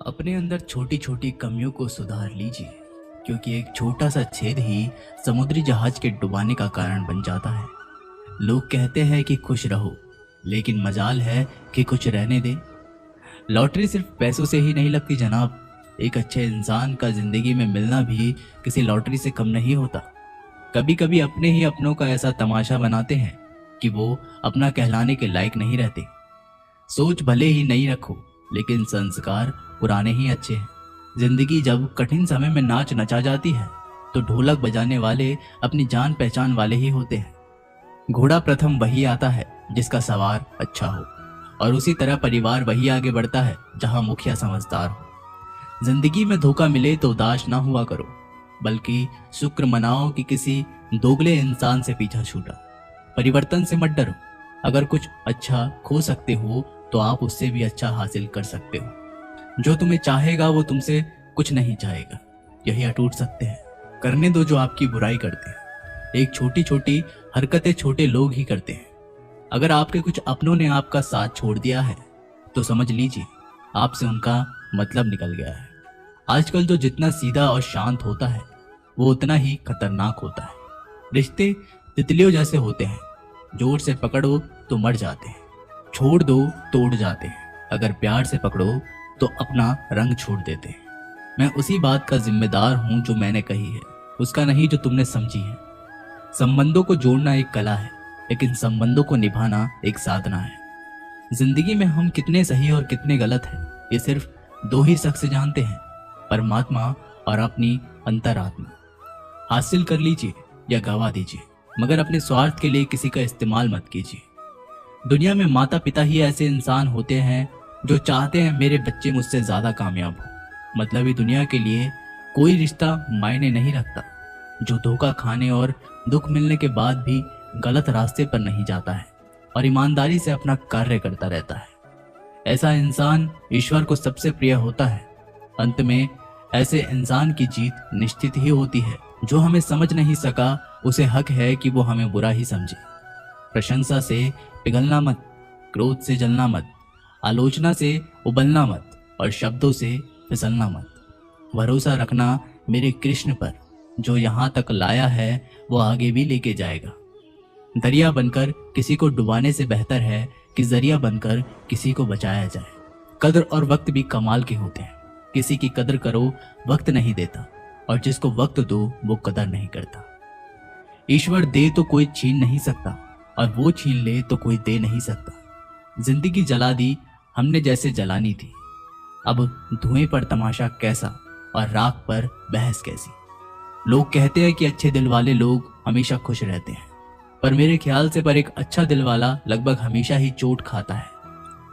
अपने अंदर छोटी छोटी कमियों को सुधार लीजिए, क्योंकि एक छोटा सा छेद ही समुद्री जहाज के डुबाने का कारण बन जाता है। लोग कहते हैं कि खुश रहो, लेकिन मजाल है कि कुछ रहने दे। लॉटरी सिर्फ पैसों से ही नहीं लगती जनाब। एक अच्छे इंसान का जिंदगी में मिलना भी किसी लॉटरी से कम नहीं होता। कभी कभी अपने ही अपनों का ऐसा तमाशा बनाते हैं कि वो अपना कहलाने के लायक नहीं रहते। सोच भले ही नई रखो, लेकिन संस्कार पुराने ही अच्छे हैं। जिंदगी जब कठिन समय में नाच नचा जाती है, तो ढोलक बजाने वाले अपनी जान पहचान वाले ही होते हैं। घोड़ा प्रथम वही आता है जिसका सवार अच्छा हो, और उसी तरह परिवार वही आगे बढ़ता है जहां मुखिया समझदार हो। जिंदगी में धोखा मिले तो उदास ना हुआ करो, बल्कि शुक्र मनाओ कि किसी दोगले इंसान से पीछा छूटा। परिवर्तन से मत डरो। अगर कुछ अच्छा खो सकते हो तो आप उससे भी अच्छा हासिल कर सकते हो। जो तुम्हें चाहेगा वो तुमसे कुछ नहीं चाहेगा, यही अटूट सत्य है। करने दो जो आपकी बुराई करते हैं। एक छोटी छोटी हरकतें छोटे लोग ही करते हैं। अगर आपके कुछ अपनों ने आपका साथ छोड़ दिया है, तो समझ लीजिए आपसे उनका मतलब निकल गया है। आजकल जो जितना सीधा और शांत होता है, वो उतना ही खतरनाक होता है। रिश्ते तितलियों जैसे होते हैं, जोर से पकड़ो तो मर जाते हैं, छोड़ दो तो उड़ जाते हैं। अगर प्यार से पकड़ो तो अपना रंग छोड़ देते हैं। मैं उसी बात का जिम्मेदार हूं जो मैंने कही है, उसका नहीं जो तुमने समझी है। संबंधों को जोड़ना एक कला है, लेकिन संबंधों को निभाना एक साधना है। जिंदगी में हम कितने सही और कितने गलत हैं, ये सिर्फ दो ही शख्स जानते हैं, परमात्मा और अपनी अंतरात्मा। हासिल कर लीजिए या गवा दीजिए, मगर अपने स्वार्थ के लिए किसी का इस्तेमाल मत कीजिए। दुनिया में माता पिता ही ऐसे इंसान होते हैं जो चाहते हैं मेरे बच्चे मुझसे ज्यादा कामयाब हो। मतलबी दुनिया के लिए कोई रिश्ता मायने नहीं रखता, जो धोखा खाने और दुख मिलने के बाद भी गलत रास्ते पर नहीं जाता है और ईमानदारी से अपना कार्य करता रहता है। ऐसा इंसान ईश्वर को सबसे प्रिय होता है। अंत में ऐसे इंसान की जीत निश्चित ही होती है। जो हमें समझ नहीं सका, उसे हक है कि वो हमें बुरा ही समझे। प्रशंसा से पिघलना मत, क्रोध से जलना मत, आलोचना से उबलना मत और शब्दों से फिसलना मत। भरोसा रखना मेरे कृष्ण पर, जो यहाँ तक लाया है वो आगे भी लेके जाएगा। दरिया बनकर किसी को डुबाने से बेहतर है कि जरिया बनकर किसी को बचाया जाए। कद्र और वक्त भी कमाल के होते हैं। किसी की कद्र करो, वक्त नहीं देता, और जिसको वक्त दो वो कदर नहीं करता। ईश्वर दे तो कोई छीन नहीं सकता, और वो छीन ले तो कोई दे नहीं सकता। जिंदगी जला दी हमने जैसे जलानी थी, अब धुएं पर तमाशा कैसा और राख पर बहस कैसी। लोग कहते हैं कि अच्छे दिल वाले लोग हमेशा खुश रहते हैं, पर मेरे ख्याल से पर एक अच्छा दिल वाला लगभग हमेशा ही चोट खाता है,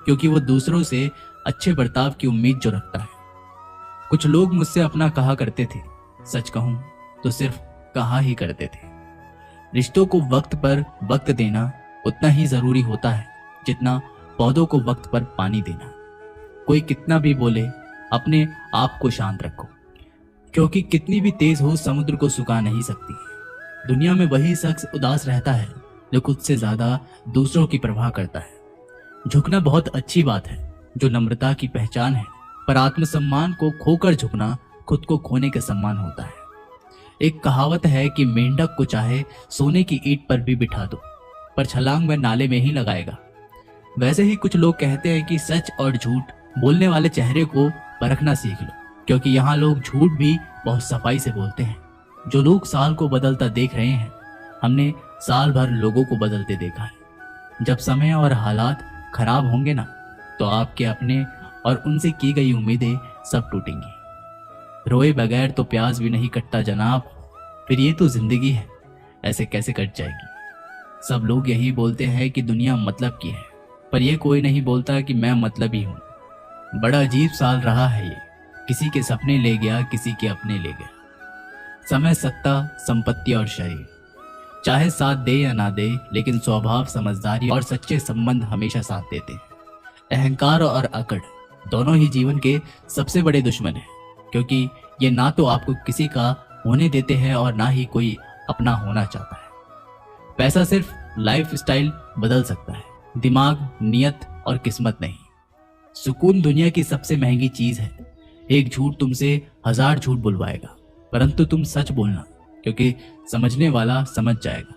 क्योंकि वो दूसरों से अच्छे बर्ताव की उम्मीद जो रखता है। कुछ लोग मुझसे अपना कहा करते थे, सच कहूं तो सिर्फ कहा ही करते थे। रिश्तों को वक्त पर वक्त देना उतना ही जरूरी होता है जितना पौधों को वक्त पर पानी देना। कोई कितना भी बोले, अपने आप को शांत रखो, क्योंकि कितनी भी तेज हो समुद्र को सुखा नहीं सकती। दुनिया में वही शख्स उदास रहता है जो खुद से ज्यादा दूसरों की परवाह करता है। झुकना बहुत अच्छी बात है, जो नम्रता की पहचान है, पर आत्मसम्मान को खोकर झुकना खुद को खोने के सम्मान होता है। एक कहावत है कि मेंढक को चाहे सोने की ईंट पर भी बिठा दो, पर छलांग वह नाले में ही लगाएगा। वैसे ही कुछ लोग कहते हैं कि सच और झूठ बोलने वाले चेहरे को परखना सीख लो, क्योंकि यहाँ लोग झूठ भी बहुत सफाई से बोलते हैं। जो लोग साल को बदलता देख रहे हैं, हमने साल भर लोगों को बदलते देखा है। जब समय और हालात खराब होंगे ना, तो आपके अपने और उनसे की गई उम्मीदें सब टूटेंगी। रोए बगैर तो प्यास भी नहीं कटता जनाब, फिर ये तो जिंदगी है, ऐसे कैसे कट जाएगी। सब लोग यही बोलते हैं कि दुनिया मतलब की है, पर यह कोई नहीं बोलता कि मैं मतलबी हूं। बड़ा अजीब साल रहा है ये, किसी के सपने ले गया, किसी के अपने ले गया। समय, सत्ता, संपत्ति और शरीर चाहे साथ दे या ना दे, लेकिन स्वभाव, समझदारी और सच्चे संबंध हमेशा साथ देते हैं। अहंकार और अकड़ दोनों ही जीवन के सबसे बड़े दुश्मन हैं, क्योंकि ये ना तो आपको किसी का होने देते हैं और ना ही कोई अपना होना चाहता है। पैसा सिर्फ लाइफ स्टाइल बदल सकता है, दिमाग, नियत और किस्मत नहीं। सुकून दुनिया की सबसे महंगी चीज है, एक झूठ तुमसे 1000 झूठ बुलवाएगा, परंतु तुम सच बोलना, क्योंकि समझने वाला समझ जाएगा।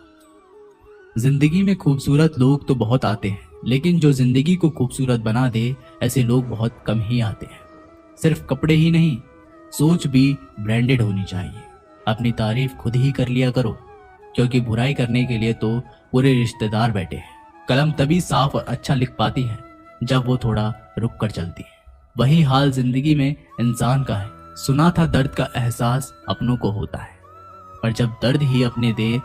जिंदगी में खूबसूरत लोग तो बहुत आते हैं, लेकिन जो जिंदगी को खूबसूरत बना दे ऐसे लोग बहुत कम ही आते हैं। सिर्फ कपड़े ही नहीं, सोच भी ब्रांडेड होनी चाहिए। अपनी तारीफ खुद ही कर लिया करो, क्योंकि बुराई करने के लिए तो पूरे रिश्तेदार बैठे हैं। कलम तभी साफ और अच्छा लिख पाती है जब वो थोड़ा रुक कर चलती है। वही हाल जिंदगी में इंसान का है। सुना था दर्द का एहसास अपनों को होता है, पर जब दर्द ही अपने दे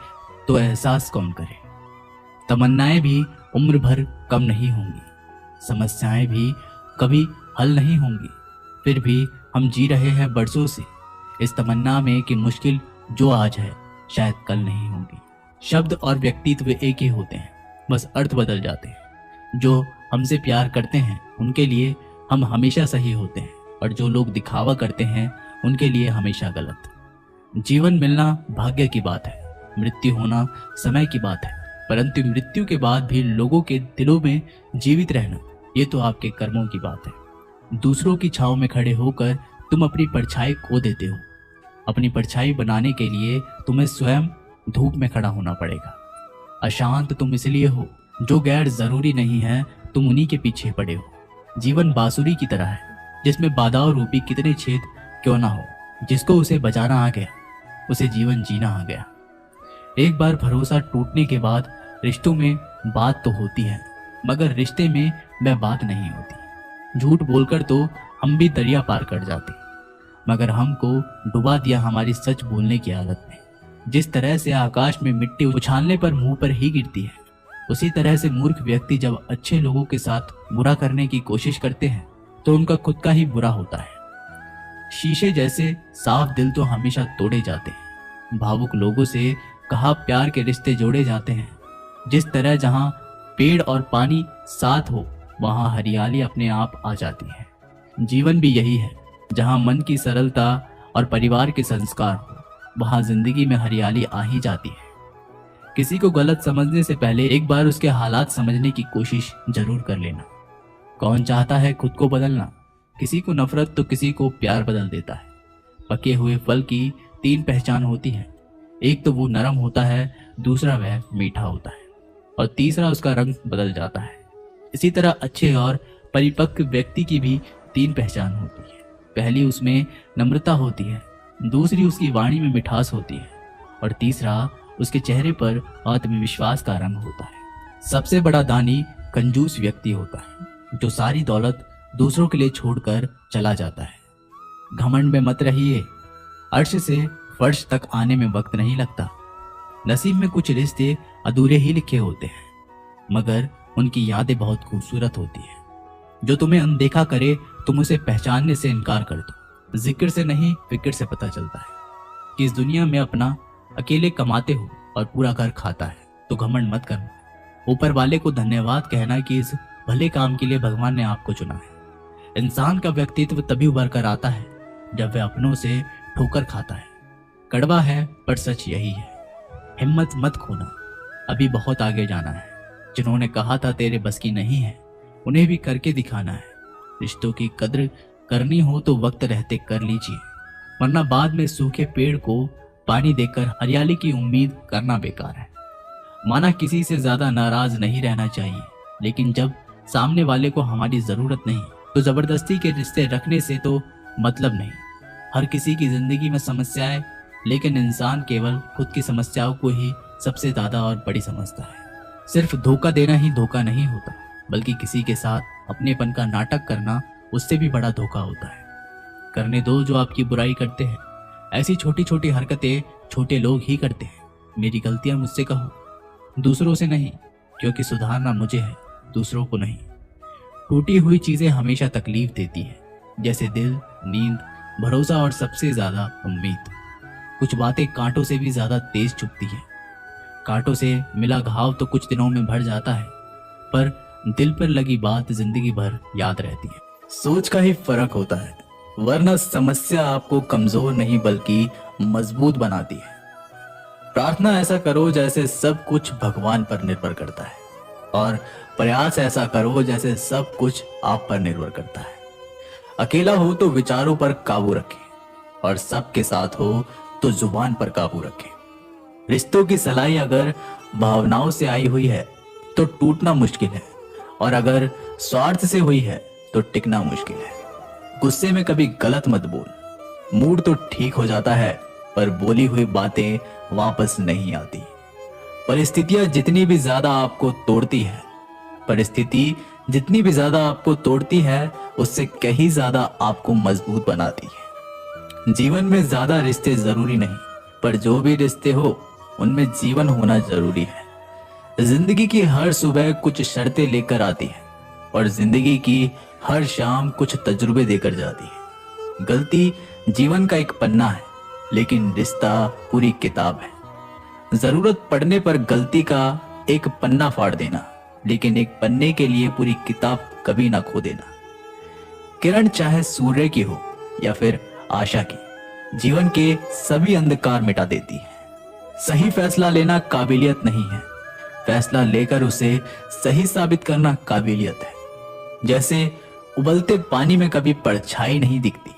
तो एहसास कौन करे। तमन्नाएं भी उम्र भर कम नहीं होंगी, समस्याएं भी कभी हल नहीं होंगी, फिर भी हम जी रहे हैं बरसों से इस तमन्ना में कि मुश्किल जो आज है शायद कल नहीं होगी। शब्द और व्यक्तित्व एक ही होते हैं, बस अर्थ बदल जाते हैं। जो हमसे प्यार करते हैं उनके लिए हम हमेशा सही होते हैं, और जो लोग दिखावा करते हैं उनके लिए हमेशा गलत। जीवन मिलना भाग्य की बात है, मृत्यु होना समय की बात है, परंतु मृत्यु के बाद भी लोगों के दिलों में जीवित रहना ये तो आपके कर्मों की बात है। दूसरों की छांव में खड़े होकर तुम अपनी परछाई खो देते हो। अपनी परछाई बनाने के लिए तुम्हें स्वयं धूप में खड़ा होना पड़ेगा। अशांत तुम इसलिए हो, जो गैर जरूरी नहीं है तुम उन्हीं के पीछे पड़े हो। जीवन बांसुरी की तरह है, जिसमें बाधाओं रूपी कितने छेद क्यों ना हो, जिसको उसे बजाना आ गया उसे जीवन जीना आ गया। एक बार भरोसा टूटने के बाद रिश्तों में बात तो होती है, मगर रिश्ते में वह बात नहीं होती। झूठ बोलकर तो हम भी दरिया पार कर जाते, मगर हमको डुबा दिया हमारी सच बोलने की आदत ने। जिस तरह से आकाश में मिट्टी उछालने पर मुंह पर ही गिरती है, उसी तरह से मूर्ख व्यक्ति जब अच्छे लोगों के साथ बुरा करने की कोशिश करते हैं तो उनका खुद का ही बुरा होता है। शीशे जैसे साफ दिल तो हमेशा तोड़े जाते हैं। भावुक लोगों से कहा प्यार के रिश्ते जोड़े जाते हैं। जिस तरह जहां पेड़ और पानी साथ हो वहां हरियाली अपने आप आ जाती है। जीवन भी यही है, जहां मन की सरलता और परिवार के संस्कार हो वहां जिंदगी में हरियाली आ ही जाती है। किसी को गलत समझने से पहले एक बार उसके हालात समझने की कोशिश जरूर कर लेना। कौन चाहता है खुद को बदलना? किसी को नफरत तो किसी को प्यार बदल देता है। पके हुए फल की 3 पहचान होती है, एक तो वो नरम होता है, दूसरा वह मीठा होता है, और तीसरा उसका रंग बदल जाता है। इसी तरह अच्छे और परिपक्व व्यक्ति की भी 3 पहचान होती है। पहली उसमें नम्रता होती है, दूसरी उसकी वाणी में मिठास होती है, और तीसरा उसके चेहरे पर आत्मविश्वास का रंग होता है। सबसे बड़ा दानी कंजूस व्यक्ति होता है, जो सारी दौलत दूसरों के लिए छोड़कर चला जाता है। घमंड में मत रहिए, अर्श से फर्श तक आने में वक्त नहीं लगता। नसीब में कुछ रिश्ते अधूरे ही लिखे होते हैं, मगर उनकी यादें बहुत खूबसूरत होती हैं। जो तुम्हें अनदेखा करे तुम उसे पहचानने से इनकार कर दो। जिक्र से नहीं फिक्र से पता चलता है कि इस दुनिया में अपना अकेले कमाते हो और पूरा घर खाता है तो घमंड मत करना। ऊपर वाले को धन्यवाद कहना कि इस भले काम के लिए भगवान ने आपको चुना है। इंसान का व्यक्तित्व तभी उभर कर आता है जब वह अपनों से ठोकर खाता है। कड़वा है पर सच यही है। हिम्मत मत खोना, अभी बहुत आगे जाना है। जिन्होंने कहा था तेरे बस की नहीं है, उन्हें भी करके दिखाना है। रिश्तों की कद्र करनी हो तो वक्त रहते कर लीजिए, वरना बाद में सूखे पेड़ को पानी देकर हरियाली की उम्मीद करना बेकार है। माना किसी से ज्यादा नाराज नहीं रहना चाहिए, लेकिन जब सामने वाले को हमारी जरूरत नहीं तो जबरदस्ती के रिश्ते रखने से तो मतलब नहीं। हर किसी की जिंदगी में समस्याएं, लेकिन इंसान केवल खुद की समस्याओं को ही सबसे ज्यादा और बड़ी समझता है। सिर्फ धोखा देना ही धोखा नहीं होता, बल्कि किसी के साथ अपनेपन का नाटक करना उससे भी बड़ा धोखा होता है। करने दो जो आपकी बुराई करते हैं। ऐसी छोटी छोटी हरकतें छोटे लोग ही करते हैं। मेरी गलतियां मुझसे कहो, दूसरों से नहीं, क्योंकि सुधारना मुझे है, दूसरों को नहीं। टूटी हुई चीजें हमेशा तकलीफ देती है, जैसे दिल, नींद, भरोसा और सबसे ज्यादा उम्मीद। कुछ बातें कांटों से भी ज्यादा तेज चुभती है। कांटों से मिला घाव तो कुछ दिनों में भर जाता है, पर दिल पर लगी बात जिंदगी भर याद रहती है। सोच का ही फर्क होता है, वरना समस्या आपको कमजोर नहीं बल्कि मजबूत बनाती है। प्रार्थना ऐसा करो जैसे सब कुछ भगवान पर निर्भर करता है, और प्रयास ऐसा करो जैसे सब कुछ आप पर निर्भर करता है। अकेला हो तो विचारों पर काबू रखे, और सबके साथ हो तो जुबान पर काबू रखे। रिश्तों की सलाई अगर भावनाओं से आई हुई है तो टूटना मुश्किल है, और अगर स्वार्थ से हुई है तो टिकना मुश्किल है। गुस्से में कभी गलत मत बोल, मूड तो ठीक हो जाता है पर बोली हुई बातें वापस नहीं आती। परिस्थितियां जितनी भी ज्यादा आपको तोड़ती है परिस्थिति जितनी भी ज्यादा आपको तोड़ती है उससे कहीं ज्यादा आपको मजबूत बनाती है। जीवन में ज्यादा रिश्ते जरूरी नहीं, पर जो भी रिश्ते हो उनमें जीवन होना जरूरी है। जिंदगी की हर सुबह कुछ शर्तें लेकर आती है, और जिंदगी की हर शाम कुछ तजुर्बे देकर जाती है। गलती जीवन का एक पन्ना है, लेकिन रिश्ता पूरी किताब है। जरूरत पड़ने पर गलती का एक पन्ना फाड़ देना, लेकिन एक पन्ने के लिए पूरी किताब कभी ना खो देना। किरण चाहे सूर्य की हो या फिर आशा की, जीवन के सभी अंधकार मिटा देती है। सही फैसला लेना काबिलियत नहीं है, फैसला लेकर उसे सही साबित करना काबिलियत है। जैसे उबलते पानी में कभी परछाई नहीं दिखती,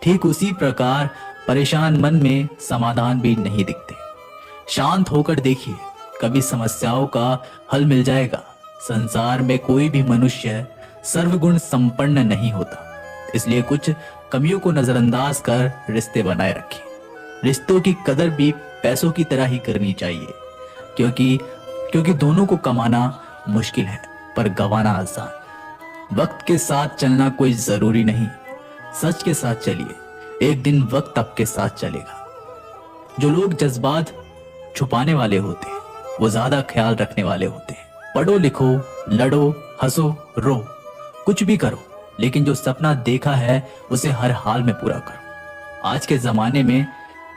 ठीक उसी प्रकार परेशान मन में समाधान भी नहीं दिखते। शांत होकर देखिए, कभी समस्याओं का हल मिल जाएगा। संसार में कोई भी मनुष्य सर्वगुण संपन्न नहीं होता, इसलिए कुछ कमियों को नजरअंदाज कर रिश्ते बनाए रखें। रिश्तों की कदर भी पैसों की तरह ही करनी चाहिए, क्योंकि दोनों को कमाना मुश्किल है पर गंवाना आसान। वक्त के साथ चलना कोई जरूरी नहीं, सच के साथ चलिए, एक दिन वक्त आपके साथ चलेगा। जो लोग जज्बात छुपाने वाले होते हैं वो ज्यादा ख्याल रखने वाले होते हैं। पढ़ो लिखो, लड़ो, हंसो, रो, कुछ भी करो, लेकिन जो सपना देखा है उसे हर हाल में पूरा करो। आज के जमाने में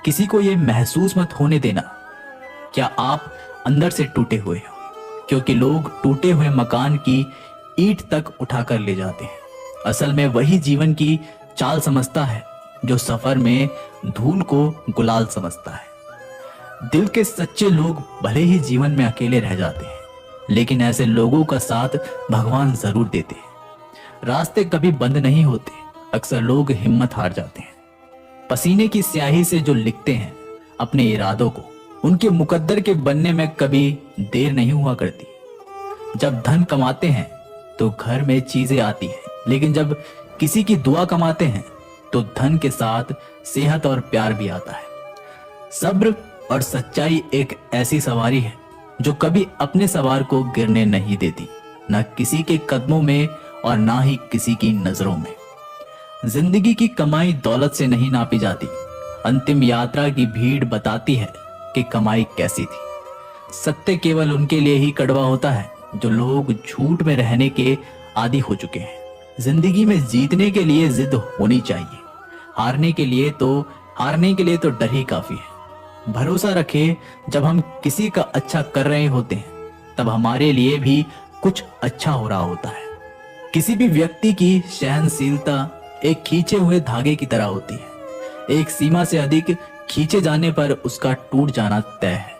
किसी को यह महसूस मत होने देना क्या आप अंदर से टूटे हुए हो, क्योंकि लोग टूटे हुए मकान की ईंट तक उठाकर ले जाते हैं। असल में वही जीवन की चाल समझता है जो सफर में धूल को गुलाल समझता है। दिल के सच्चे लोग भले ही जीवन में अकेले रह जाते हैं, लेकिन ऐसे लोगों का साथ भगवान जरूर देते हैं। रास्ते कभी बंद नहीं होते, अक्सर लोग हिम्मत हार जाते हैं। पसीने की स्याही से जो लिखते हैं अपने इरादों को, उनके मुकद्दर के बनने में कभी देर नहीं हुआ करती। जब धन कमाते हैं तो घर में चीजें आती हैं, लेकिन जब किसी की दुआ कमाते हैं तो धन के साथ सेहत और प्यार भी आता है। सब्र और सच्चाई एक ऐसी सवारी है जो कभी अपने सवार को गिरने नहीं देती, न किसी के कदमों में और ना ही किसी की नजरों में। जिंदगी की कमाई दौलत से नहीं नापी जाती, अंतिम यात्रा की भीड़ बताती है कि कमाई कैसी थी। सत्य केवल उनके लिए ही कड़वा होता है जो लोग झूठ में रहने के आदी हो चुके हैं। जिंदगी में जीतने के लिए जिद होनी चाहिए, हारने के लिए तो डर ही काफी है। भरोसा रखें, जब हम किसी का अच्छा कर रहे होते हैं तब हमारे लिए भी कुछ अच्छा हो रहा होता है। किसी भी व्यक्ति की सहनशीलता एक खींचे हुए धागे की तरह होती है। एक सीमा से अधिक खींचे जाने पर उसका टूट जाना तय है।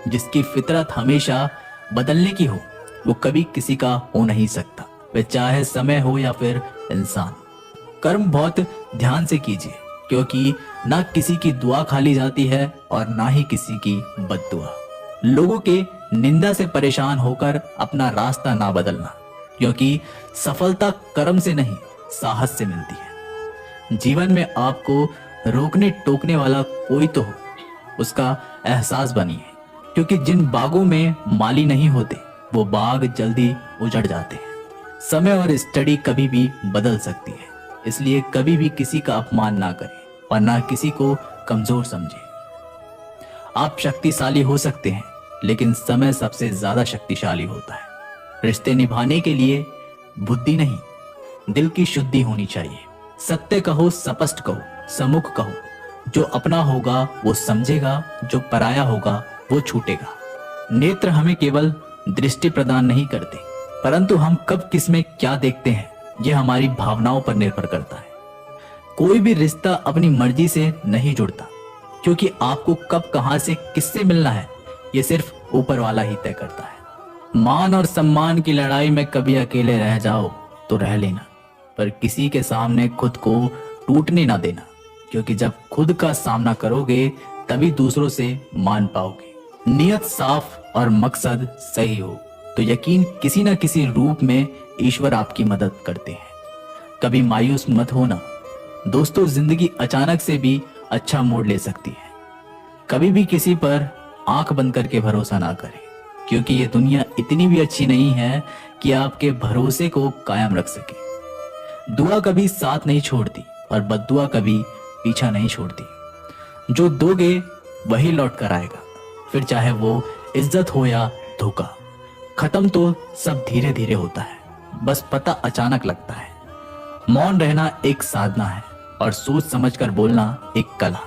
जिसकी फितरत हमेशा बदलने की हो वो कभी किसी का हो नहीं सकता, वह चाहे समय हो या फिर इंसान। कर्म बहुत ध्यान से कीजिए, क्योंकि ना किसी की दुआ खाली जाती है और ना ही किसी की बद्दुआ। लोगों के निंदा से परेशान होकर अपना रास्ता ना बदलना, क्योंकि सफलता कर्म से नहीं साहस से मिलती है। जीवन में आपको रोकने टोकने वाला कोई तो हो, उसका एहसास बनिए, क्योंकि जिन बागों में माली नहीं होते वो बाग जल्दी उजड़ जाते हैं। समय और स्टडी कभी भी बदल सकती है, इसलिए कभी भी किसी का अपमान ना करें और ना किसी को कमजोर समझें। आप शक्तिशाली हो सकते हैं, लेकिन समय सबसे ज्यादा शक्तिशाली होता है। रिश्ते निभाने के लिए बुद्धि नहीं, दिल की शुद्धि होनी चाहिए। सत्य कहो, स्पष्ट कहो, सम्मुख कहो। जो अपना होगा वो समझेगा, जो पराया होगा वो छूटेगा। नेत्र हमें केवल दृष्टि प्रदान नहीं करते, परंतु हम कब किस में क्या देखते हैं यह हमारी भावनाओं पर निर्भर करता है। कोई भी रिश्ता अपनी मर्जी से नहीं जुड़ता, क्योंकि आपको कब कहां से किससे मिलना है यह सिर्फ ऊपर वाला ही तय करता है। मान और सम्मान की लड़ाई में कभी अकेले रह जाओ तो रह लेना, पर किसी के सामने खुद को टूटने ना देना, क्योंकि जब खुद का सामना करोगे तभी दूसरों से मान पाओगे। नियत साफ और मकसद सही हो तो यकीन किसी न किसी रूप में ईश्वर आपकी मदद करते हैं। कभी मायूस मत होना दोस्तों, जिंदगी अचानक से भी अच्छा मोड़ ले सकती है। कभी भी किसी पर आंख बंद करके भरोसा ना करें, क्योंकि ये दुनिया इतनी भी अच्छी नहीं है कि आपके भरोसे को कायम रख सके। दुआ कभी साथ नहीं छोड़ती और बद्दुआ कभी पीछा नहीं छोड़ती। जो दोगे वही लौट कर आएगा, फिर चाहे वो इज्जत हो या धोखा। खत्म तो सब धीरे धीरे होता है, बस पता अचानक लगता है। मौन रहना एक साधना है और सोच समझकर बोलना एक कला।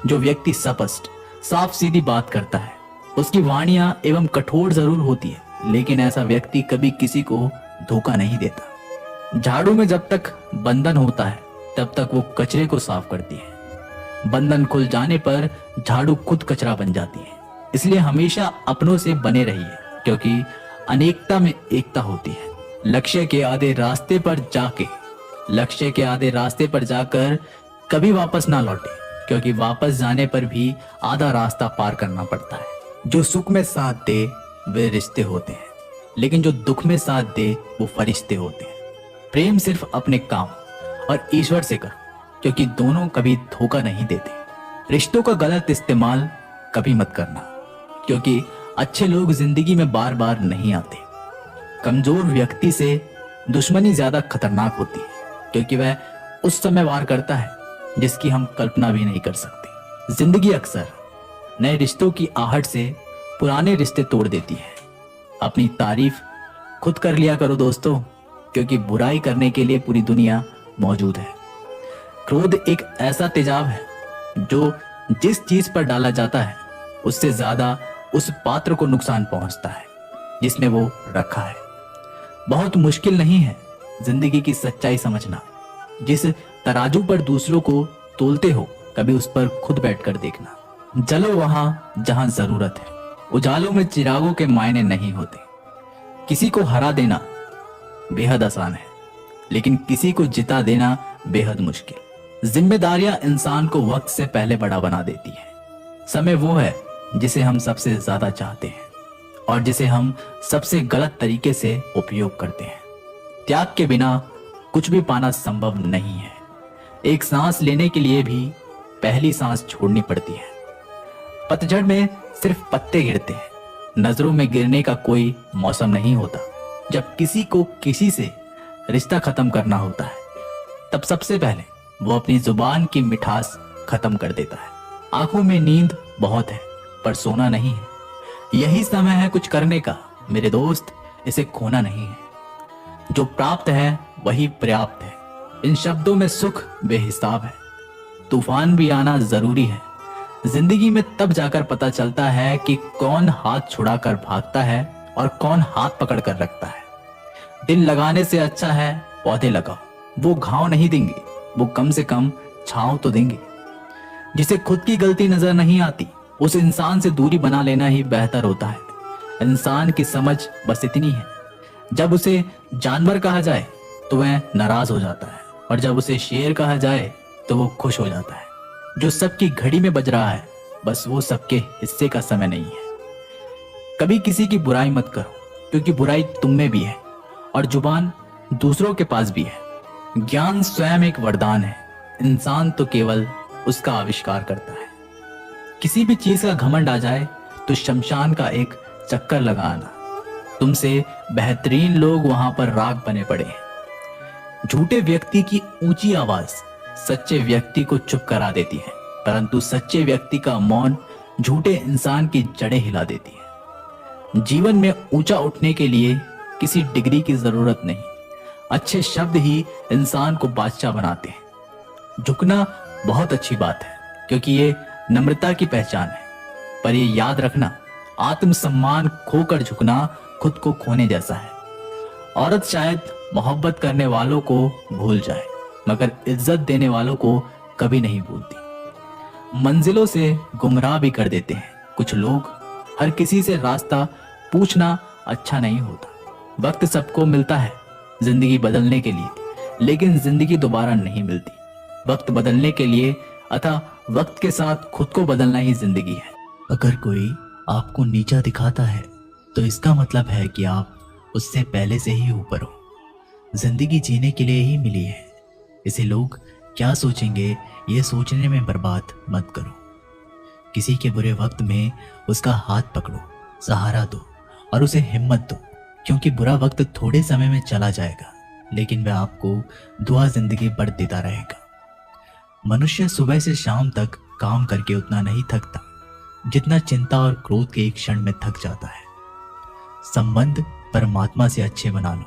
जो व्यक्ति स्पष्ट साफ सीधी बात करता है उसकी वाणियां एवं कठोर जरूर होती है, लेकिन ऐसा व्यक्ति कभी किसी को धोखा नहीं देता। झाड़ू में जब तक बंधन होता है तब तक वो कचरे को साफ करती है। बंधन खुल जाने पर झाड़ू खुद कचरा बन जाती है। इसलिए हमेशा अपनों से बने रहिए, क्योंकि अनेकता में एकता होती है। लक्ष्य के आधे रास्ते पर जाकर कभी वापस ना लौटे, क्योंकि वापस जाने पर भी आधा रास्ता पार करना पड़ता है। जो सुख में साथ दे वे रिश्ते होते हैं, लेकिन जो दुख में साथ दे वो फरिश्ते होते हैं। प्रेम सिर्फ अपने काम और ईश्वर से करो, क्योंकि दोनों कभी धोखा नहीं देते। रिश्तों का गलत इस्तेमाल कभी मत करना, क्योंकि अच्छे लोग जिंदगी में बार बार नहीं आते। कमजोर व्यक्ति से दुश्मनी ज्यादा खतरनाक होती है, क्योंकि वह उस समय वार करता है जिसकी हम कल्पना भी नहीं कर सकते। जिंदगी अक्सर नए रिश्तों की आहट से पुराने रिश्ते तोड़ देती है। अपनी तारीफ खुद कर लिया करो दोस्तों, क्योंकि बुराई करने के लिए पूरी दुनिया मौजूद है। क्रोध एक ऐसा तेजाब है जो जिस चीज पर डाला जाता है उससे ज्यादा उस पात्र को नुकसान पहुंचता है जिसमें वो रखा है। बहुत मुश्किल नहीं है जिंदगी की सच्चाई समझना। जिस तराजू पर दूसरों को तोलते हो कभी उस पर खुद बैठकर देखना। जलो वहां जहां जरूरत है। उजालों में चिरागों के मायने नहीं होते। किसी को हरा देना बेहद आसान है, लेकिन किसी को जिता देना बेहद मुश्किल। जिम्मेदारियां इंसान को वक्त से पहले बड़ा बना देती है। समय वो है जिसे हम सबसे ज्यादा चाहते हैं और जिसे हम सबसे गलत तरीके से उपयोग करते हैं। त्याग के बिना कुछ भी पाना संभव नहीं है। एक सांस लेने के लिए भी पहली सांस छोड़नी पड़ती है। पतझड़ में सिर्फ पत्ते गिरते हैं, नजरों में गिरने का कोई मौसम नहीं होता। जब किसी को किसी से रिश्ता खत्म करना होता है तब सबसे पहले वो अपनी जुबान की मिठास खत्म कर देता है। आंखों में नींद बहुत है पर सोना नहीं है। यही समय है कुछ करने का मेरे दोस्त, इसे खोना नहीं है। जो प्राप्त है वही पर्याप्त है। इन शब्दों में सुख बेहिसाब है। तूफान भी आना जरूरी है। जिंदगी में तब जाकर पता चलता है कि कौन हाथ छुड़ाकर भागता है और कौन हाथ पकड़ कर रखता है। दिल लगाने से अच्छा है पौधे लगाओ। वो घाव नहीं देंगे, वो कम से कम छांव तो देंगे। जिसे खुद की गलती नजर नहीं आती उस इंसान से दूरी बना लेना ही बेहतर होता है। इंसान की समझ बस इतनी है, जब उसे जानवर कहा जाए तो वह नाराज हो जाता है और जब उसे शेर कहा जाए तो वो खुश हो जाता है। जो सबकी घड़ी में बज रहा है बस वो सबके हिस्से का समय नहीं है। कभी किसी की बुराई मत करो, क्योंकि बुराई तुम में भी है और जुबान दूसरों के पास भी है। ज्ञान स्वयं एक वरदान है, इंसान तो केवल उसका आविष्कार करता है। किसी भी चीज का घमंड आ जाए तो शमशान का एक चक्कर लगाना। तुमसे बेहतरीन लोग वहां पर राग बने पड़े हैं। झूठे व्यक्ति की ऊंची आवाज सच्चे व्यक्ति को चुप करा देती है, परंतु सच्चे व्यक्ति का मौन झूठे इंसान की जड़ें हिला देती है। जीवन में ऊंचा उठने के लिए किसी डिग्री की जरूरत नहीं, अच्छे शब्द ही इंसान को बादशाह बनाते हैं। झुकना बहुत अच्छी बात है, क्योंकि ये नम्रता की पहचान है, पर ये याद रखना आत्मसम्मान खोकर झुकना खुद को खोने जैसा है। औरत शायद मोहब्बत करने वालों को भूल जाए, मगर इज्जत देने वालों को कभी नहीं भूलती। मंजिलों से गुमराह भी कर देते हैं कुछ लोग। हर किसी से रास्ता पूछना अच्छा नहीं होता। वक्त सबको मिलता है जिंदगी बदलने के लिए, लेकिन जिंदगी दोबारा नहीं मिलती। वक्त बदलने के लिए अतः वक्त के साथ खुद को बदलना ही जिंदगी है। अगर कोई आपको नीचा दिखाता है तो इसका मतलब है कि आप उससे पहले से ही ऊपर हो। जिंदगी जीने के लिए ही मिली है, इसे लोग क्या सोचेंगे ये सोचने में बर्बाद मत करो। किसी के बुरे वक्त में उसका हाथ पकड़ो, सहारा दो और उसे हिम्मत दो, क्योंकि बुरा वक्त थोड़े समय में चला जाएगा लेकिन वह आपको दुआ जिंदगी भर देता रहेगा। मनुष्य सुबह से शाम तक काम करके उतना नहीं थकता जितना चिंता और क्रोध के एक क्षण में थक जाता है। संबंध परमात्मा से अच्छे बना लो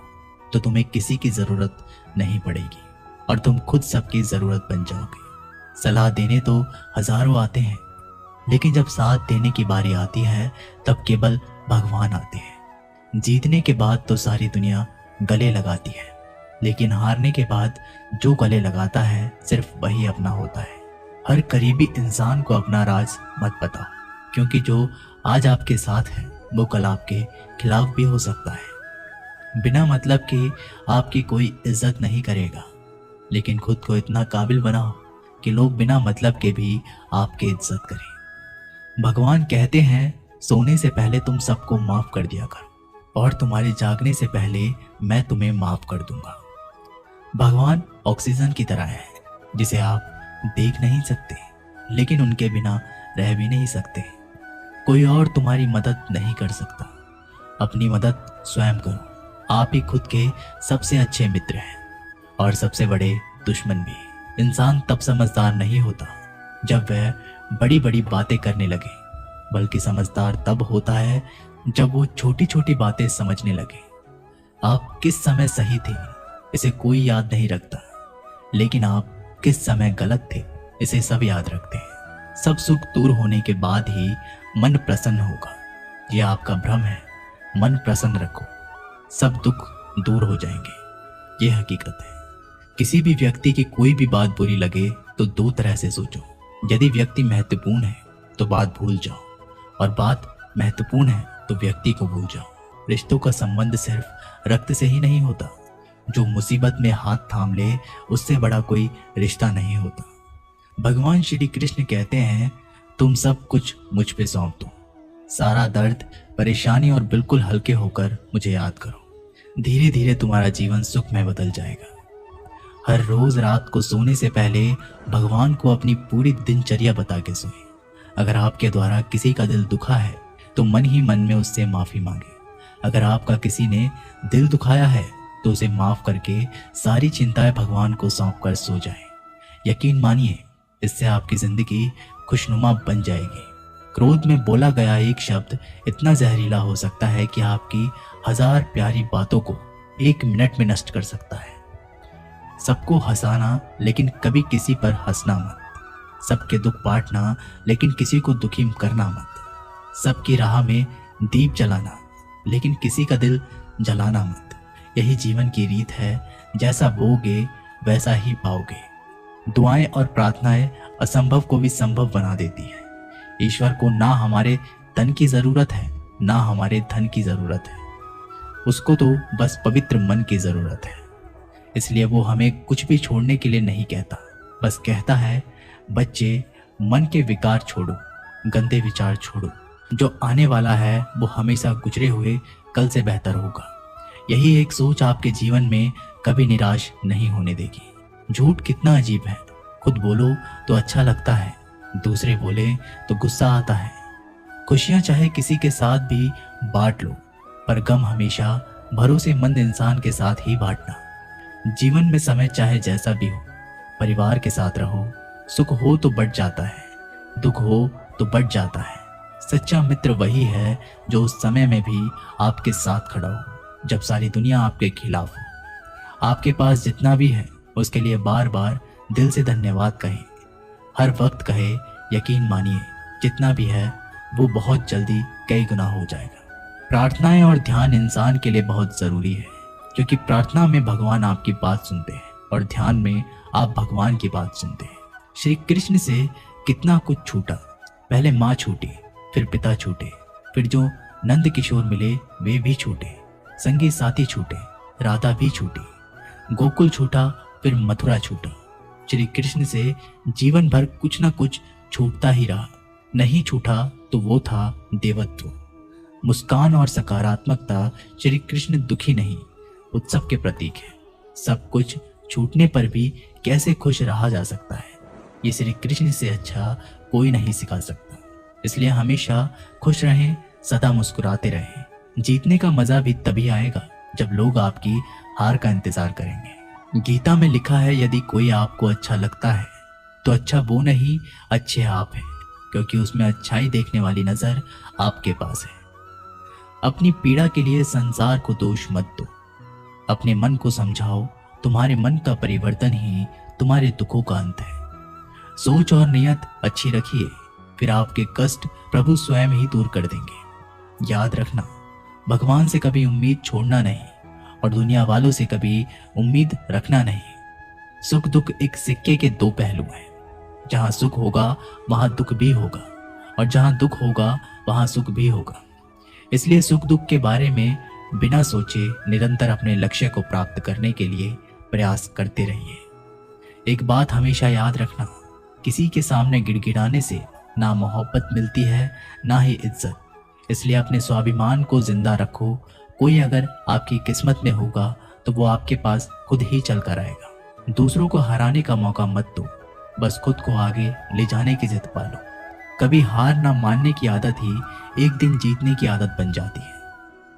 तो तुम्हें किसी की जरूरत नहीं पड़ेगी और तुम खुद सबकी जरूरत बन जाओगे। सलाह देने तो हजारों आते हैं, लेकिन जब साथ देने की बारी आती है तब केवल भगवान आते हैं। जीतने के बाद तो सारी दुनिया गले लगाती है, लेकिन हारने के बाद जो गले लगाता है सिर्फ वही अपना होता है। हर करीबी इंसान को अपना राज मत बताओ, क्योंकि जो आज आपके साथ है वो कल आपके खिलाफ भी हो सकता है। बिना मतलब के आपकी कोई इज्जत नहीं करेगा, लेकिन खुद को इतना काबिल बनाओ कि लोग बिना मतलब के भी आपकी इज्जत करें। भगवान कहते हैं सोने से पहले तुम सबको माफ कर दिया करो और तुम्हारे जागने से पहले मैं तुम्हें माफ कर दूंगा। भगवान ऑक्सीजन की तरह है जिसे आप देख नहीं सकते, लेकिन उनके बिना रह भी नहीं सकते। कोई और तुम्हारी मदद नहीं कर सकता, अपनी मदद स्वयं करो। आप ही खुद के सबसे अच्छे मित्र हैं और सबसे बड़े दुश्मन भी। इंसान तब समझदार नहीं होता जब वह बड़ी बड़ी बातें करने लगे, बल्कि समझदार तब होता है जब वो छोटी छोटी बातें समझने लगे। आप किस समय सही थे इसे कोई याद नहीं रखता, लेकिन आप किस समय गलत थे इसे सब याद रखते हैं। सब सुख दूर होने के बाद ही मन प्रसन्न होगा, यह आपका भ्रम है। मन प्रसन्न रखो, सब दुख दूर हो जाएंगे, यह हकीकत है। किसी भी व्यक्ति की कोई भी बात बुरी लगे तो दो तरह से सोचो। यदि व्यक्ति महत्वपूर्ण है तो बात भूल जाओ, और बात महत्वपूर्ण है तो व्यक्ति को भूल जाओ। रिश्तों का संबंध सिर्फ रक्त से ही नहीं होता। जो मुसीबत में हाथ थाम ले उससे बड़ा कोई रिश्ता नहीं होता। भगवान श्री कृष्ण कहते हैं तुम सब कुछ मुझ पे सौंप दो, सारा दर्द परेशानी और बिल्कुल हल्के होकर मुझे याद करो। धीरे धीरे तुम्हारा जीवन सुख में बदल जाएगा। हर रोज रात को सोने से पहले भगवान को अपनी पूरी दिनचर्या बता के सोए। अगर आपके द्वारा किसी का दिल दुखा है तो मन ही मन में उससे माफी मांगे। अगर आपका किसी ने दिल दुखाया है तो उसे माफ करके सारी चिंताएं भगवान को सौंप कर सो जाए। यकीन मानिए इससे आपकी जिंदगी खुशनुमा बन जाएगी। क्रोध में बोला गया एक शब्द इतना जहरीला हो सकता है कि आपकी 1000 प्यारी बातों को 1 मिनट में नष्ट कर सकता है। सबको हंसाना लेकिन कभी किसी पर हंसना मत। सबके दुख बांटना लेकिन किसी को दुखी करना मत। सबकी राह में दीप जलाना लेकिन किसी का दिल जलाना मत। यही जीवन की रीत है, जैसा बोगे वैसा ही पाओगे। दुआएं और प्रार्थनाएं असंभव को भी संभव बना देती है। ईश्वर को ना हमारे तन की जरूरत है ना हमारे धन की जरूरत है, उसको तो बस पवित्र मन की जरूरत है। इसलिए वो हमें कुछ भी छोड़ने के लिए नहीं कहता, बस कहता है बच्चे मन के विकार छोड़ो, गंदे विचार छोड़ो। जो आने वाला है वो हमेशा गुजरे हुए कल से बेहतर होगा। यही एक सोच आपके जीवन में कभी निराश नहीं होने देगी। झूठ कितना अजीब है, खुद बोलो तो अच्छा लगता है, दूसरे बोले तो गुस्सा आता है। खुशियां चाहे किसी के साथ भी बांट लो, पर गम हमेशा भरोसेमंद इंसान के साथ ही बांटना। जीवन में समय चाहे जैसा भी हो, परिवार के साथ रहो। सुख हो तो बढ़ जाता है, दुख हो तो बढ़ जाता है। सच्चा मित्र वही है जो उस समय में भी आपके साथ खड़ा हो जब सारी दुनिया आपके खिलाफ हो। आपके पास जितना भी है उसके लिए बार बार दिल से धन्यवाद कहें, हर वक्त कहे। यकीन मानिए जितना भी है वो बहुत जल्दी कई गुना हो जाएगा। प्रार्थनाएं और ध्यान इंसान के लिए बहुत जरूरी है, क्योंकि प्रार्थना में भगवान आपकी बात सुनते हैं और ध्यान में आप भगवान की बात सुनते हैं। श्री कृष्ण से कितना कुछ छूटा। पहले माँ छूटी, फिर पिता छूटे, फिर जो नंद किशोर मिले वे भी छूटे, संगी साथी छूटे, राधा भी छूटी। गोकुल छूटा, फिर मथुरा छूटा। श्री कृष्ण से जीवन भर कुछ ना कुछ छूटता ही रहा। नहीं छूटा तो वो था देवत्व। मुस्कान और सकारात्मकता श्री कृष्ण दुखी नहीं, उत्सव के प्रतीक है। सब कुछ छूटने पर भी कैसे खुश रहा जा सकता है, ये श्री कृष्ण से अच्छा कोई नहीं सिखा सकता। इसलिए हमेशा खुश रहें, सदा मुस्कुराते रहें। जीतने का मजा भी तभी आएगा जब लोग आपकी हार का इंतजार करेंगे। गीता में लिखा है, यदि कोई आपको अच्छा लगता है तो अच्छा वो नहीं, अच्छे आप हैं, क्योंकि उसमें अच्छाई देखने वाली नजर आपके पास है। अपनी पीड़ा के लिए संसार को दोष मत दो, अपने मन को समझाओ। तुम्हारे मन का परिवर्तन ही तुम्हारे दुखों का अंत है। सोच और नियत अच्छी रखिए, फिर आपके कष्ट प्रभु स्वयं ही दूर कर देंगे। याद रखना, भगवान से कभी उम्मीद छोड़ना नहीं और दुनिया वालों से कभी उम्मीद रखना नहीं। सुख दुख एक सिक्के के दो पहलू हैं। जहां सुख होगा वहां दुख भी होगा, और जहां दुख होगा वहां सुख भी होगा। इसलिए सुख दुख के बारे में बिना सोचे निरंतर अपने लक्ष्य को प्राप्त करने के लिए प्रयास करते रहिए। एक बात हमेशा याद रखना, किसी के सामने गिड़गिड़ाने से ना मोहब्बत मिलती है ना ही इज्जत। इसलिए अपने स्वाभिमान को जिंदा रखो। कोई अगर आपकी किस्मत में होगा तो वो आपके पास खुद ही चल कर आएगा। दूसरों को हराने का मौका मत दो, बस खुद को आगे ले जाने की जिद पालो। कभी हार ना मानने की आदत ही एक दिन जीतने की आदत बन जाती है।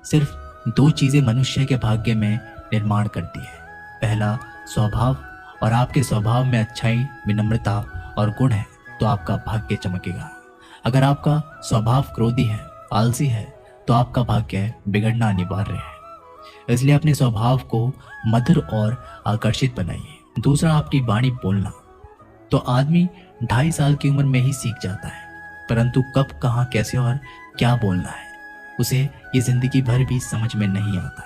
सिर्फ दो चीजें मनुष्य के भाग्य में निर्माण करती है, पहला स्वभाव, और आपके स्वभाव में अच्छाई, विनम्रता और गुण है तो आपका भाग्य चमकेगा। अगर आपका स्वभाव क्रोधी है, आलसी है, तो आपका भाग्य बिगड़ना अनिवार्य है। इसलिए अपने स्वभाव को मधुर और आकर्षित बनाइए। दूसरा, आपकी वाणी बोलना। तो आदमी 2.5 साल की उम्र में ही सीख जाता है, परंतु कब, कहाँ, कैसे और क्या बोलना है उसे ये जिंदगी भर भी समझ में नहीं आता।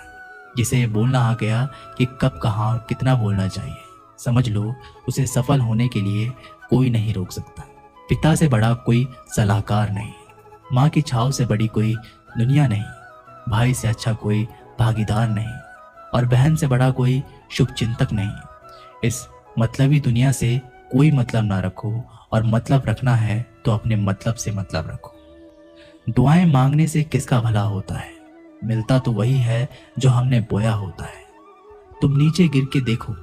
जिसे ये बोलना आ गया कि कब, कहाँ और कितना बोलना चाहिए, समझ लो उसे सफल होने के लिए कोई नहीं रोक सकता। पिता से बड़ा कोई सलाहकार नहीं, माँ की छाव से बड़ी कोई दुनिया नहीं, भाई से अच्छा कोई भागीदार नहीं, और बहन से बड़ा कोई शुभ चिंतक नहीं। इस मतलबी दुनिया से कोई मतलब ना रखो, और मतलब रखना है तो अपने मतलब से मतलब रखो। दुआएं मांगने से किसका भला होता है, मिलता तो वही है जो हमने बोया होता है। तुम नीचे गिर के देखो,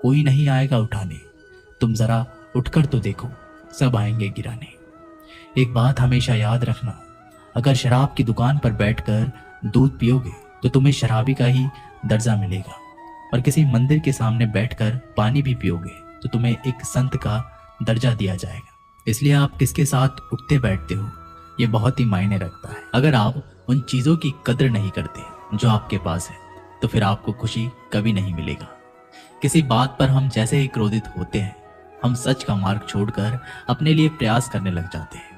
कोई नहीं आएगा उठाने। तुम जरा उठकर तो देखो, सब आएंगे गिराने। एक बात हमेशा याद रखना, अगर शराब की दुकान पर बैठकर दूध पियोगे तो तुम्हें शराबी का ही दर्जा मिलेगा, और किसी मंदिर के सामने बैठकर पानी भी पियोगे तो तुम्हें एक संत का दर्जा दिया जाएगा। इसलिए आप किसके साथ उठते बैठते हो ये बहुत ही मायने रखता है। अगर आप उन चीजों की कदर नहीं करते जो आपके पास है तो फिर आपको खुशी कभी नहीं मिलेगा। किसी बात पर हम जैसे ही क्रोधित होते हैं, हम सच का मार्ग छोड़कर अपने लिए प्रयास करने लग जाते हैं।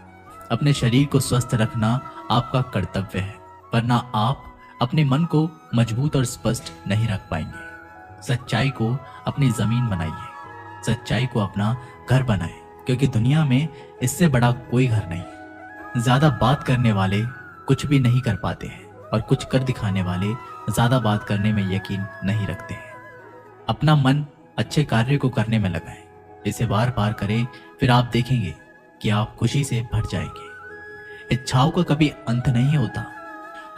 अपने शरीर को स्वस्थ रखना आपका कर्तव्य है, वरना आप अपने मन को मजबूत और स्पष्ट नहीं रख पाएंगे। सच्चाई को अपनी जमीन बनाइए, सच्चाई को अपना घर बनाएं, क्योंकि दुनिया में इससे बड़ा कोई घर नहीं। ज्यादा बात करने वाले कुछ भी नहीं कर पाते हैं, और कुछ कर दिखाने वाले ज्यादा बात करने में यकीन नहीं रखते हैं। अपना मन अच्छे कार्य को करने में लगाएं, इसे बार बार करें, फिर आप देखेंगे कि आप खुशी से भर जाएंगे। इच्छाओं का कभी अंत नहीं होता।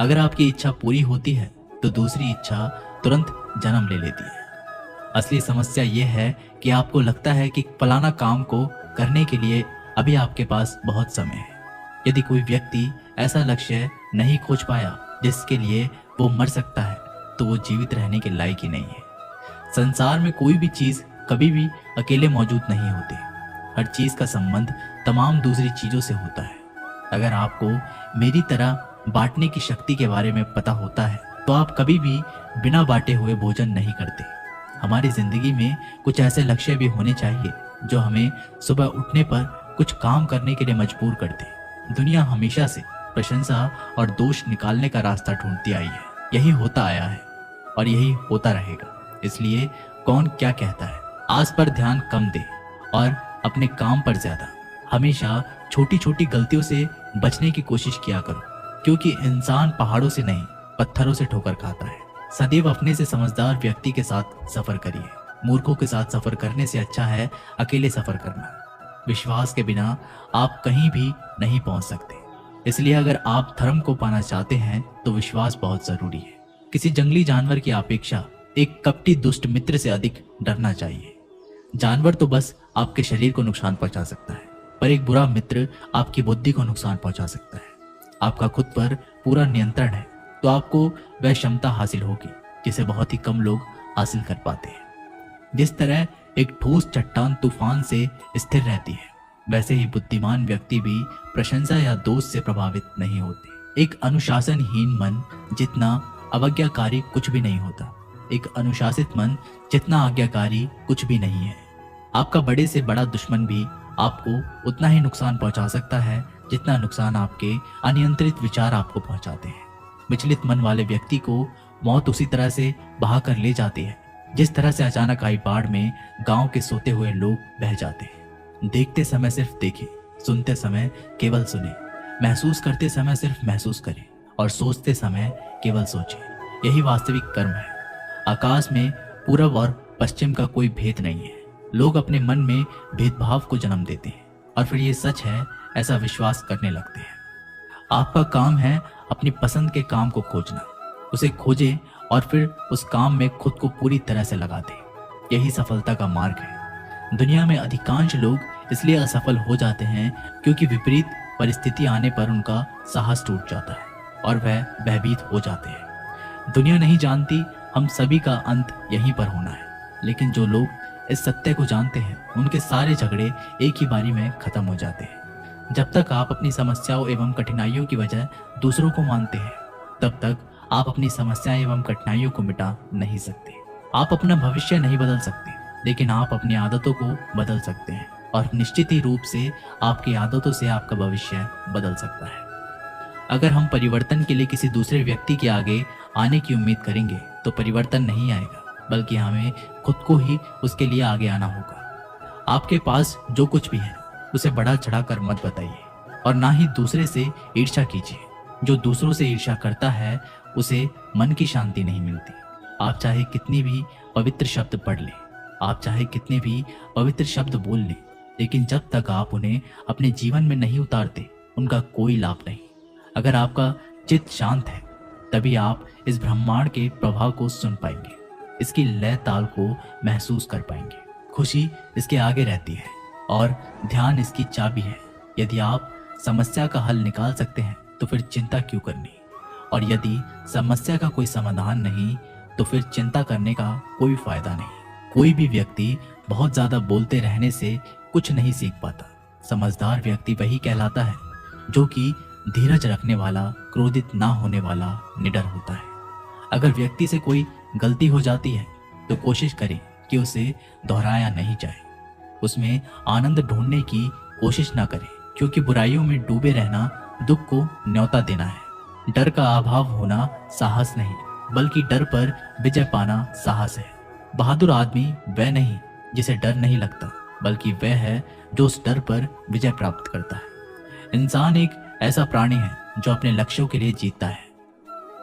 अगर आपकी इच्छा पूरी होती है तो दूसरी इच्छा तुरंत जन्म ले लेती है। असली समस्या यह है कि आपको लगता है कि फलाना काम को करने के लिए अभी आपके पास बहुत समय है। यदि कोई व्यक्ति ऐसा लक्ष्य नहीं खोज पाया जिसके लिए वो मर सकता है, तो वो जीवित रहने के लायक ही नहीं है। संसार में कोई भी चीज कभी भी अकेले मौजूद नहीं होती। हर चीज का संबंध तमाम दूसरी चीजों से होता है। अगर आपको मेरी तरह बांटने की शक्ति के बारे में पता होता है तो आप कभी भी बिना बांटे हुए भोजन नहीं करते। हमारी जिंदगी में कुछ ऐसे लक्ष्य भी होने चाहिए जो हमें सुबह उठने पर कुछ काम करने के लिए मजबूर कर दे। दुनिया हमेशा से प्रशंसा और दोष निकालने का रास्ता ढूंढती आई है। यही होता आया है और यही होता रहेगा। इसलिए कौन क्या कहता है, आज पर ध्यान कम दे और अपने काम पर ज्यादा। हमेशा छोटी छोटी गलतियों से बचने की कोशिश किया करो, क्योंकि इंसान पहाड़ों से नहीं पत्थरों से ठोकर खाता है। सदैव अपने से समझदार व्यक्ति के साथ सफर करिए। मूर्खों के साथ सफर करने से अच्छा है अकेले सफर करना। विश्वास के बिना आप कहीं भी नहीं पहुंच सकते। इसलिए अगर आप धर्म को पाना चाहते हैं तो विश्वास बहुत जरूरी है। किसी जंगली जानवर की अपेक्षा एक कपटी दुष्ट मित्र से अधिक डरना चाहिए। जानवर तो बस आपके शरीर को नुकसान पहुंचा सकता है, पर एक बुरा मित्र आपकी बुद्धि को नुकसान पहुंचा सकता है। आपका खुद पर पूरा नियंत्रण है तो आपको वह क्षमता हासिल होगी जिसे बहुत ही कम लोग हासिल कर पाते हैं। जिस तरह एक ठोस चट्टान तूफान से स्थिर रहती है, वैसे ही बुद्धिमान व्यक्ति भी प्रशंसा या दोष से प्रभावित नहीं होते। एक अनुशासनहीन मन जितना अवज्ञाकारी कुछ भी नहीं होता। एक अनुशासित मन जितना आज्ञाकारी कुछ भी नहीं है। आपका बड़े से बड़ा दुश्मन भी आपको उतना ही नुकसान पहुंचा सकता है जितना नुकसान आपके अनियंत्रित विचार आपको पहुंचाते हैं। विचलित मन वाले व्यक्ति को मौत उसी तरह से बहा कर ले जाती है जिस तरह से अचानक आई बाढ़ में गांव के सोते हुए लोग बह जाते हैं। देखते समय सिर्फ देखें, सुनते समय केवल सुने, महसूस करते समय सिर्फ महसूस करें और सोचते समय केवल सोचें। यही वास्तविक कर्म है। आकाश में पूरब और पश्चिम का कोई भेद नहीं है। लोग अपने मन में भेदभाव को जन्म देते हैं और फिर ये सच है ऐसा विश्वास करने लगते हैं। आपका काम है अपनी पसंद के काम को खोजना, उसे खोजें और फिर उस काम में खुद को पूरी तरह से लगा दें। यही सफलता का मार्ग है। दुनिया में अधिकांश लोग इसलिए असफल हो जाते हैं क्योंकि विपरीत परिस्थिति आने पर उनका साहस टूट जाता है और वह भयभीत हो जाते हैं। दुनिया नहीं जानती हम सभी का अंत यहीं पर होना है, लेकिन जो लोग इस सत्य को जानते हैं उनके सारे झगड़े एक ही बारी में खत्म हो जाते हैं। जब तक आप अपनी समस्याओं एवं कठिनाइयों की वजह दूसरों को मानते हैं, तब तक आप अपनी समस्याएं एवं कठिनाइयों को मिटा नहीं सकते। आप अपना भविष्य नहीं बदल सकते, लेकिन आप अपनी आदतों को बदल सकते हैं और निश्चित ही रूप से आपकी आदतों से आपका भविष्य बदल सकता है। अगर हम परिवर्तन के लिए किसी दूसरे व्यक्ति के आगे आने की उम्मीद करेंगे तो परिवर्तन नहीं आएगा, बल्कि हमें खुद को ही उसके लिए आगे आना होगा। आपके पास जो कुछ भी है उसे बढ़ा चढ़ा कर मत बताइए और ना ही दूसरे से ईर्ष्या कीजिए। जो दूसरों से ईर्ष्या करता है उसे मन की शांति नहीं मिलती। आप चाहे कितनी भी पवित्र शब्द पढ़ लें, आप चाहे कितने भी पवित्र शब्द बोल लें, लेकिन जब तक आप उन्हें अपने जीवन में नहीं उतारते उनका कोई लाभ नहीं। अगर आपका चित्त शांत है तभी आप इस ब्रह्मांड के प्रभाव को सुन पाएंगे, इसकी लय ताल को महसूस कर पाएंगे। खुशी इसके आगे रहती है और ध्यान इसकी चाबी है। यदि आप समस्या का हल निकाल सकते हैं तो फिर चिंता क्यों करनी, और यदि समस्या का कोई समाधान नहीं तो फिर चिंता करने का कोई फायदा नहीं। कोई भी व्यक्ति बहुत ज्यादा बोलते रहने से कुछ नहीं सीख पाता। समझदार व्यक्ति वही कहलाता है जो कि धीरज रखने वाला, क्रोधित ना होने वाला, निडर होता है। अगर व्यक्ति से कोई गलती हो जाती है तो कोशिश करें कि उसे दोहराया नहीं जाए। उसमें आनंद ढूंढने की कोशिश ना करें, क्योंकि बुराइयों में डूबे रहना दुख को न्योता देना है। डर का अभाव होना साहस नहीं, बल्कि डर पर विजय पाना साहस है। बहादुर आदमी वह नहीं जिसे डर नहीं लगता, बल्कि वह है जो उस डर पर विजय प्राप्त करता है। इंसान एक ऐसा प्राणी है जो अपने लक्ष्यों के लिए जीतता है।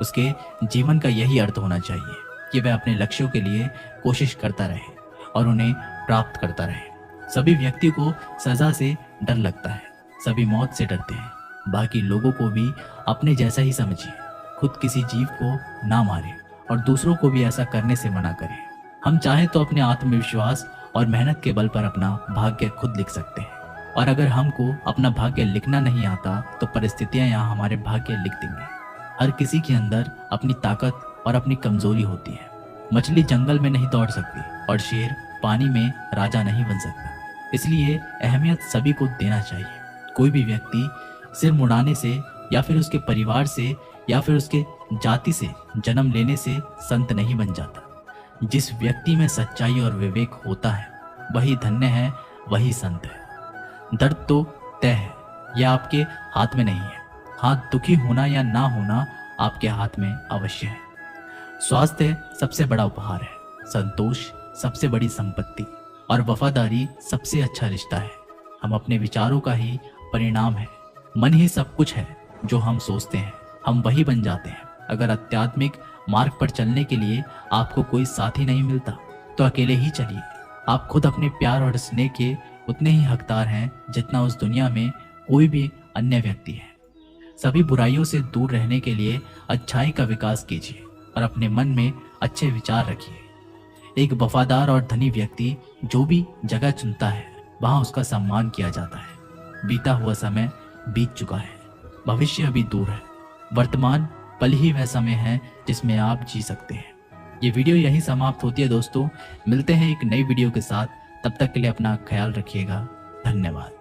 उसके जीवन का यही अर्थ होना चाहिए कि वह अपने लक्ष्यों के लिए कोशिश करता रहे और उन्हें प्राप्त करता रहे। सभी व्यक्ति को सजा से डर लगता है, सभी मौत से डरते हैं। बाकी लोगों को भी अपने जैसा ही समझिए। खुद किसी जीव को ना मारे और दूसरों को भी ऐसा करने से मना करें। हम चाहें तो अपने आत्मविश्वास और मेहनत के बल पर अपना भाग्य खुद लिख सकते हैं, और अगर हमको अपना भाग्य लिखना नहीं आता तो परिस्थितियां यहाँ हमारे भाग्य लिख देंगे। हर किसी के अंदर अपनी ताकत और अपनी कमजोरी होती है। मछली जंगल में नहीं दौड़ सकती और शेर पानी में राजा नहीं बन सकता। इसलिए अहमियत सभी को देना चाहिए। कोई भी व्यक्ति सिर मुड़ाने से या फिर उसके परिवार से या फिर उसके जाति से जन्म लेने से संत नहीं बन जाता। जिस व्यक्ति में सच्चाई और विवेक होता है वही धन्य है, वही संत है। दर्द तो तय है, यह आपके हाथ में नहीं है। हाथ दुखी होना या ना होना आपके हाथ में अवश्य है। स्वास्थ्य सबसे बड़ा उपहार है, संतोष सबसे बड़ी संपत्ति और वफादारी सबसे अच्छा रिश्ता है। हम अपने विचारों का ही परिणाम है। मन ही सब कुछ है। जो हम सोचते हैं हम वही बन जाते हैं। अगर आध्यात्मिक मार्ग पर चलने के लिए आपको कोई साथी नहीं मिलता तो अकेले ही चलिए। आप खुद अपने प्यार और स्नेह के उतने ही हकदार हैं जितना उस दुनिया में कोई भी अन्य व्यक्ति है। सभी बुराइयों से दूर रहने के लिए अच्छाई का विकास कीजिए और अपने मन में अच्छे विचार रखिए। एक वफादार और धनी व्यक्ति जो भी जगह चुनता है वहां उसका सम्मान किया जाता है। बीता हुआ समय बीत चुका है, भविष्य अभी दूर है। वर्तमान पल ही वह समय है जिसमें आप जी सकते हैं। ये वीडियो यहीं समाप्त होती है दोस्तों। मिलते हैं एक नई वीडियो के साथ, तब तक के लिए अपना ख्याल रखिएगा। धन्यवाद।